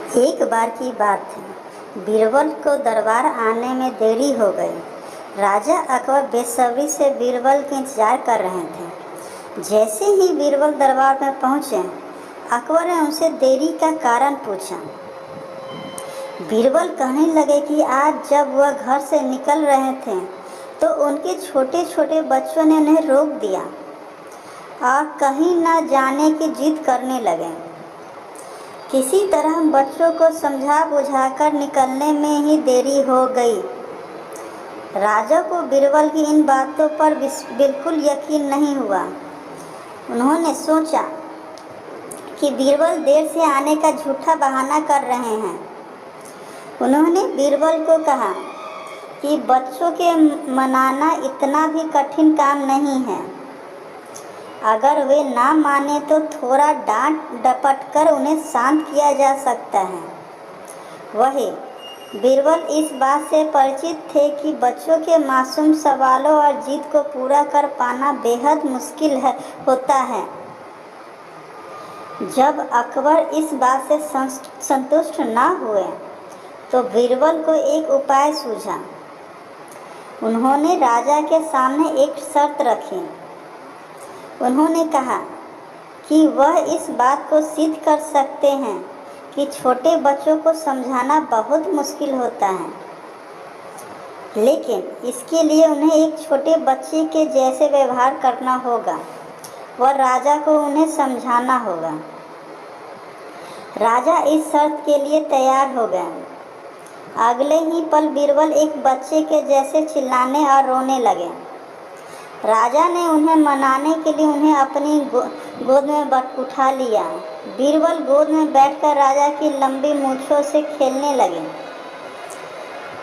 एक बार की बात थी। बीरबल को दरबार आने में देरी हो गई। राजा अकबर बेसब्री से बीरबल का इंतजार कर रहे थे। जैसे ही बीरबल दरबार में पहुंचे, अकबर ने उनसे देरी का कारण पूछा। बीरबल कहने लगे कि आज जब वह घर से निकल रहे थे तो उनके छोटे छोटे बच्चों ने उन्हें रोक दिया और कहीं न जाने की जिद करने लगे। किसी तरह बच्चों को समझा बुझाकर निकलने में ही देरी हो गई। राजा को बीरबल की इन बातों पर बिल्कुल यकीन नहीं हुआ। उन्होंने सोचा कि बीरबल देर से आने का झूठा बहाना कर रहे हैं। उन्होंने बीरबल को कहा कि बच्चों के मनाना इतना भी कठिन काम नहीं है। अगर वे ना माने तो थोड़ा डांट डपट कर उन्हें शांत किया जा सकता है। वही बीरबल इस बात से परिचित थे कि बच्चों के मासूम सवालों और जिद को पूरा कर पाना बेहद मुश्किल होता है। जब अकबर इस बात से संतुष्ट ना हुए तो बीरबल को एक उपाय सूझा। उन्होंने राजा के सामने एक शर्त रखी। उन्होंने कहा कि वह इस बात को सिद्ध कर सकते हैं कि छोटे बच्चों को समझाना बहुत मुश्किल होता है, लेकिन इसके लिए उन्हें एक छोटे बच्चे के जैसे व्यवहार करना होगा और राजा को उन्हें समझाना होगा। राजा इस शर्त के लिए तैयार हो गए। अगले ही पल बीरबल एक बच्चे के जैसे चिल्लाने और रोने लगे। राजा ने उन्हें मनाने के लिए उन्हें अपनी गोद में उठा लिया। बीरबल गोद में बैठकर राजा की लंबी मूंछों से खेलने लगे।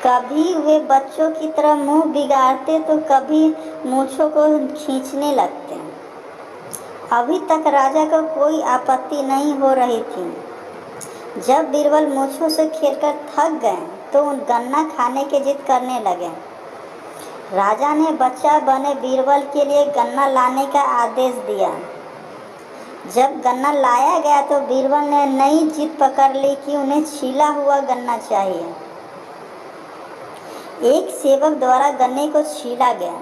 कभी वे बच्चों की तरह मुंह बिगाड़ते तो कभी मूंछों को खींचने लगते। अभी तक राजा को कोई आपत्ति नहीं हो रही थी। जब बीरबल मूंछों से खेलकर थक गए तो उन गन्ना खाने की जिद करने लगे। राजा ने बच्चा बने बीरबल के लिए गन्ना लाने का आदेश दिया। जब गन्ना लाया गया तो बीरबल ने नई जिद पकड़ ली कि उन्हें छीला हुआ गन्ना चाहिए। एक सेवक द्वारा गन्ने को छीला गया।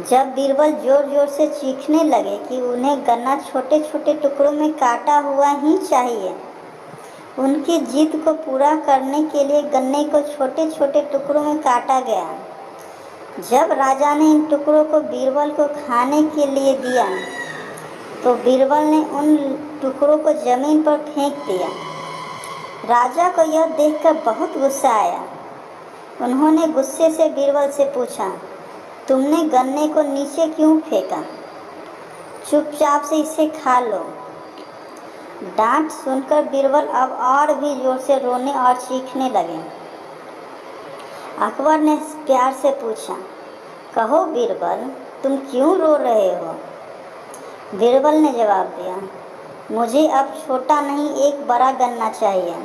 जब बीरबल जोर जोर से चीखने लगे कि उन्हें गन्ना छोटे छोटे टुकड़ों में काटा हुआ ही चाहिए, उनकी जिद को पूरा करने के लिए गन्ने को छोटे छोटे टुकड़ों में काटा गया। जब राजा ने इन टुकड़ों को बीरबल को खाने के लिए दिया तो बीरबल ने उन टुकड़ों को जमीन पर फेंक दिया। राजा को यह देखकर बहुत गुस्सा आया। उन्होंने गुस्से से बीरबल से पूछा, तुमने गन्ने को नीचे क्यों फेंका? चुपचाप से इसे खा लो। डांट सुनकर बीरबल अब और भी जोर से रोने और चीखने लगे। अकबर ने प्यार से पूछा, कहो बीरबल, तुम क्यों रो रहे हो? बीरबल ने जवाब दिया, मुझे अब छोटा नहीं एक बड़ा गन्ना चाहिए।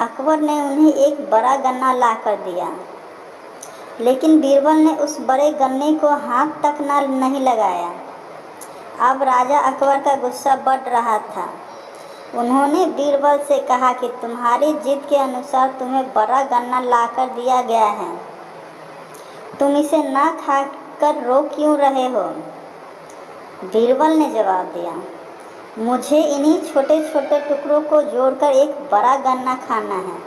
अकबर ने उन्हें एक बड़ा गन्ना ला कर दिया, लेकिन बीरबल ने उस बड़े गन्ने को हाथ तक नहीं लगाया। अब राजा अकबर का गुस्सा बढ़ रहा था। उन्होंने बीरबल से कहा कि तुम्हारी जिद के अनुसार तुम्हें बड़ा गन्ना लाकर दिया गया है, तुम इसे ना खाकर रो क्यों रहे हो? बीरबल ने जवाब दिया, मुझे इन्हीं छोटे छोटे टुकड़ों को जोड़कर एक बड़ा गन्ना खाना है।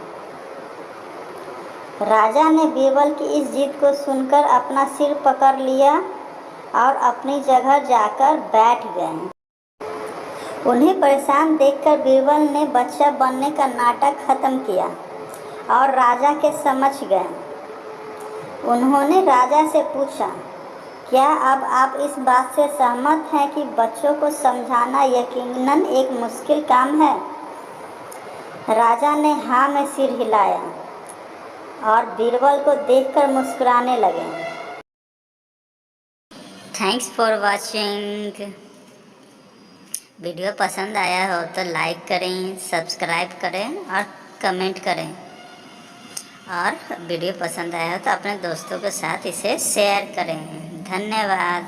राजा ने बीरबल की इस जिद को सुनकर अपना सिर पकड़ लिया और अपनी जगह जाकर बैठ गए। उन्हें परेशान देखकर बीरबल ने बच्चा बनने का नाटक खत्म किया और राजा के समक्ष गए। उन्होंने राजा से पूछा, क्या अब आप इस बात से सहमत हैं कि बच्चों को समझाना यकीनन एक मुश्किल काम है? राजा ने हाँ में सिर हिलाया और बीरबल को देखकर मुस्कुराने लगे। Thanks for watching. वीडियो पसंद आया हो तो लाइक करें, सब्सक्राइब करें और कमेंट करें। और वीडियो पसंद आया हो तो अपने दोस्तों के साथ इसे शेयर करें। धन्यवाद।